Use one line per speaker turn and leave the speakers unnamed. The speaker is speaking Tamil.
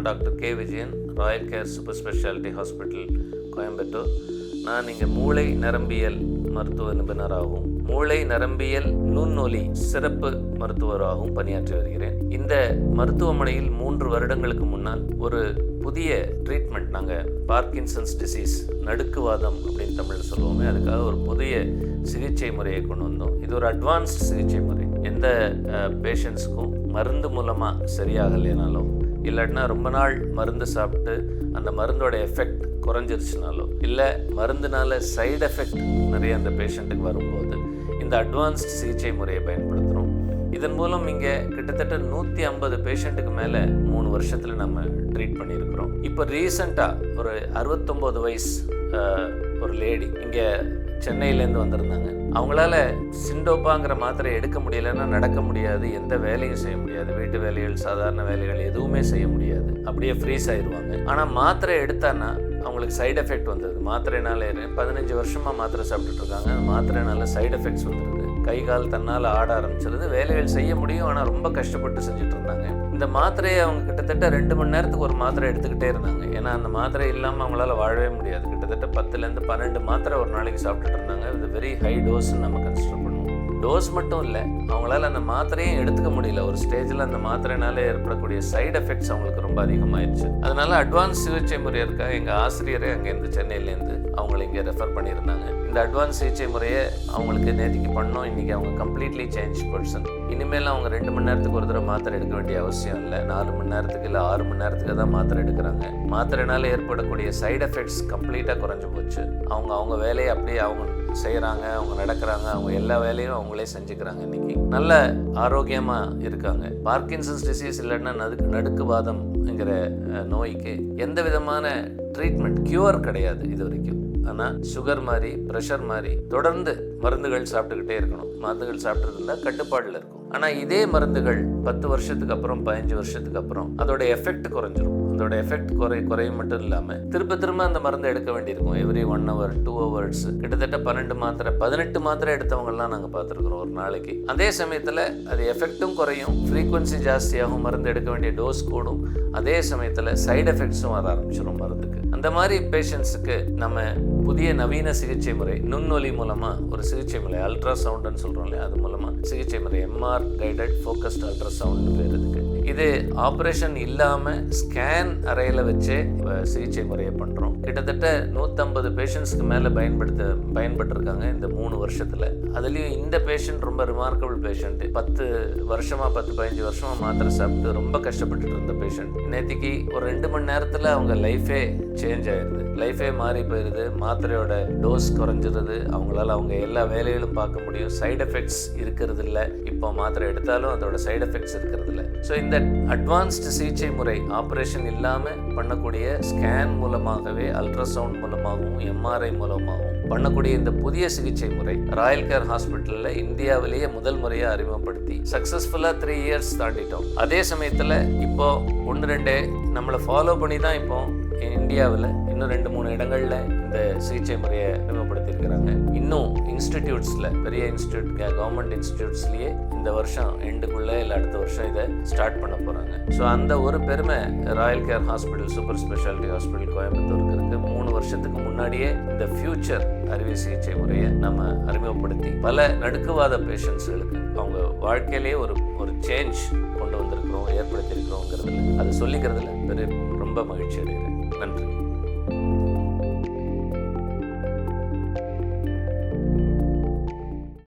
நான் doctor K Vijayan, Royal care super speciality hospital, Coimbatore. நான் இங்கே மூளை நரம்பியல் மருத்துவ நிபுணராகவும் மூளை நரம்பியல் நுண்ணொலி சிறப்பு மருத்துவராகவும் பணியாற்றி வருகிறேன். இந்த மருத்துவமனையில் 3 வருடங்களுக்கு முன்னால் ஒரு புதிய ட்ரீட்மெண்ட், நாங்கள் பார்க்கின்சன்ஸ் டிசீஸ், நடுக்குவாதம் அப்படின்னு தமிழில் சொல்லுவோமே, அதுக்காக ஒரு புதிய சிகிச்சை முறையை கொண்டு வந்தோம். இது ஒரு அட்வான்ஸ்ட் சிகிச்சை முறை. எந்த பேஷண்ட்ஸுக்கும் மருந்து மூலமாக சரியாகலைனாலும், இல்லாட்டினா ரொம்ப நாள் மருந்து சாப்பிட்டு அந்த மருந்தோட எஃபெக்ட் குறைஞ்சிருச்சுனாலோ, இல்லை மருந்துனால சைடு எஃபெக்ட் நிறைய அந்த பேஷண்ட்டுக்கு வரும்போது இந்த அட்வான்ஸ்ட் சிகிச்சை முறையை பயன்படுத்துகிறோம். இதன் மூலம் இங்கே கிட்டத்தட்ட 150 பேஷண்ட்டுக்கு மேலே 3 வருஷத்தில் நம்ம ட்ரீட் பண்ணியிருக்கிறோம். இப்போ ரீசண்டாக ஒரு 69 வயசு ஒரு லேடி இங்கே சென்னையிலேருந்து வந்திருந்தாங்க. அவங்களால சிண்டோப்பாங்கிற மாத்திரை எடுக்க முடியலைன்னா நடக்க முடியாது, எந்த வேலையும் செய்ய முடியாது, வீட்டு வேலைகள், சாதாரண வேலைகள் எதுவுமே செய்ய முடியாது, அப்படியே ஃப்ரீஸ் ஆயிடுவாங்க. ஆனால் மாத்திரை எடுத்தான்னா அவங்களுக்கு சைடு எஃபெக்ட் வந்தது. மாத்திரைனால 15 வருஷமாக மாத்திரை சாப்பிட்டுட்டு இருக்காங்க. மாத்திரைனால சைடு எஃபெக்ட்ஸ் வந்துடுது. கை கால் தன்னால் ஆட ஆரம்பிச்சிருது. வேலைகள் செய்ய முடியும், ஆனால் ரொம்ப கஷ்டப்பட்டு செஞ்சுட்டு இருந்தாங்க. இந்த மாத்திரையை அவங்க கிட்டத்தட்ட 2 மணி நேரத்துக்கு ஒரு மாத்திரை எடுத்துக்கிட்டே இருந்தாங்க. ஏன்னா அந்த மாத்திரை இல்லாமல் அவங்களால வாழவே முடியாது. கிட்டத்தட்ட 10லேருந்து 12 மாத்திரை ஒரு நாளைக்கு சாப்பிட்டுட்டு இருந்தாங்க. இது வெரி ஹை டோஸ்ன்னு நம்ம கன்சிடர் பண்ணுவோம். டோஸ் மட்டும் இல்லை, அவங்களால அந்த மாத்திரையும் எடுத்துக்க முடியல. ஒரு ஸ்டேஜில் அந்த மாத்திரைனால ஏற்படக்கூடிய சைடு எஃபெக்ட்ஸ் அவங்களுக்கு ரொம்ப அதிகமாகிடுச்சு. அதனால அட்வான்ஸ் சிகிச்சை முறை இருக்கா, எங்கள் ஆசிரியரே அங்கேருந்து சென்னையிலேருந்து அவங்களை இங்கே ரெஃபர் பண்ணியிருந்தாங்க. இந்த அட்வான்ஸ் சிகிச்சை முறையை அவங்களுக்கு நேற்றுக்கு பண்ணோம். இன்றைக்கி அவங்க கம்ப்ளீட்லி சேஞ்ச் பர்சன். இனிமேல் அவங்க 2 மணி நேரத்துக்கு ஒரு தடவை மாத்திரை எடுக்க வேண்டிய அவசியம் இல்லை. 4 மணி நேரத்துக்கு இல்லை 6 மணி நேரத்துக்கு தான் மாத்திரை எடுக்கிறாங்க. மாத்திரைனால ஏற்படக்கூடிய சைடு எஃபெக்ட்ஸ் கம்ப்ளீட்டாக குறைஞ்சி போச்சு. அவங்க வேலையை அப்படியே அவங்க செய்கிறாங்க, அவங்க நடக்கிறாங்க, அவங்க எல்லா வேலையும் அவங்களே செஞ்சுக்கிறாங்க. இன்னைக்கு நல்ல ஆரோக்கியமாக இருக்காங்க. பார்க்கின்சன்ஸ் டிசீஸ் இல்லைன்னா நடுக்குவாதம்ங்கிற நோய்க்கு எந்த விதமான ட்ரீட்மெண்ட், கியூர் கிடையாது இது வரைக்கும். ஆனால் சுகர் மாதிரி, ப்ரெஷர் மாதிரி தொடர்ந்து மருந்துகள் சாப்பிட்டுக்கிட்டே இருக்கணும். மருந்துகள் சாப்பிட்டு இருந்தால் கட்டுப்பாடில் இருக்கும். ஆனால் இதே மருந்துகள் 10 வருஷத்துக்கு அப்புறம், 15 வருஷத்துக்கு அப்புறம் அதோட எஃபெக்ட் குறைஞ்சிரும். அதோட எஃபெக்ட் குறையும் மட்டும் இல்லாமல் திரும்ப அந்த மருந்து எடுக்க வேண்டியிருக்கும். எவ்ரி 1 hour 2 hours கிட்டத்தட்ட 12 மாத்திரை 18 மாத்திரை எடுத்தவங்கலாம் நாங்கள் பார்த்துருக்குறோம் ஒரு நாளைக்கு. அதே சமயத்தில் அது எஃபெக்டும் குறையும், ஃப்ரீக்வன்சி ஜாஸ்தியாகும், மருந்து எடுக்க வேண்டிய டோஸ் கூடும். அதே சமயத்தில் சைடு எஃபெக்ட்ஸும் வர ஆரம்பிச்சிடும் மருந்துக்கு. அந்த மாதிரி பேஷண்ட்ஸுக்கு நம்ம புதிய நவீன சிகிச்சை முறை, நுண்ணொலி மூலமாக ஒரு சிகிச்சை முறை, அல்ட்ராசவுண்டுன்னு சொல்கிறோம் இல்லையா, அது மூலமாக சிகிச்சை முறை, எம்ஆர் கைடட் ஃபோக்கஸ்ட் அல்ட்ராசவுண்ட் பேர் இதுக்கு. இது ஆப்ரேஷன் இல்லாமல் ஸ்கேன் அறையில் வச்சே சிகிச்சை முறையை பண்ணுறோம். கிட்டத்தட்ட 150 பேஷண்ட்ஸ்க்கு மேலே பயன்பட்டுருக்காங்க இந்த 3 வருஷத்தில். அதுலேயும் இந்த பேஷண்ட் ரொம்ப ரிமார்க்கபிள் பேஷண்ட்டு. 10 வருஷமாக 10-15 வருஷமாக மாத்திரை சாப்பிட்டு ரொம்ப கஷ்டப்பட்டுட்டு இருந்த பேஷண்ட். நேற்றுக்கு ஒரு 2 மணி நேரத்தில் அவங்க லைஃபே சேஞ்ச் ஆயிடுது, லைஃபே மாறி போயிடுது. மாத்திரையோட டோஸ் குறைஞ்சிருது. அவங்களால அவங்க எல்லா வேலைகளும் பார்க்க முடியும். சைடு எஃபெக்ட்ஸ் இருக்கிறது இல்லை. இப்போ மாத்திரை எடுத்தாலும் அதோட சைடு எஃபெக்ட்ஸ் இருக்கிறது இல்லை. ஸோ இந்த அட்வான்ஸ்டு சிகிச்சை முறை, ஆப்ரேஷன் இல்லாமல் பண்ணக்கூடிய ஸ்கேன் மூலமாகவே, அல்ட்ராசவுண்ட் மூலமாகவும், எம்ஆர்ஐ மூலமாகவும் பண்ணக்கூடிய இந்த புதிய சிகிச்சை முறை ராயல் கேர் ஹாஸ்பிட்டலில் இந்தியாவிலேயே முதல் முறையாக அறிமுகப்படுத்தி சக்ஸஸ்ஃபுல்லாக 3 years தாண்டிட்டோம். அதே சமயத்தில் இப்போ 1-2 நம்மளை ஃபாலோ பண்ணி தான் இப்போ இந்தியாவில் இன்னும் 2-3 இடங்களில் இந்த சிகிச்சை முறையை அறிமுகப்படுத்தியிருக்கிறாங்க. இன்னும் இன்ஸ்டிடியூட்ஸில், பெரிய இன்ஸ்டியூட், கவர்மெண்ட் இன்ஸ்டிடியூட்ஸ்லேயே இந்த வருஷம் எண்டுக்குள்ளே இல்லை அடுத்த வருஷம் இதை ஸ்டார்ட் பண்ண போகிறாங்க. ஸோ அந்த ஒரு பெருமை Royal care hospital super speciality hospital கோயம்புத்தூருக்கு இருக்குது. 3 வருஷத்துக்கு முன்னாடியே இந்த ஃபியூச்சர் அறுவை சிகிச்சை முறையை நம்ம அறிமுகப்படுத்தி பல நடுக்குவாத பேஷண்ட்ஸுகளுக்கு அவங்க வாழ்க்கையிலேயே ஒரு சேஞ்ச் கொண்டு வந்திருக்கிறோம், ஏற்படுத்தியிருக்கிறோங்கிறதுல, அது சொல்லிக்கிறதுல ரொம்ப மகிழ்ச்சி அடைகிறேன். நன்றி.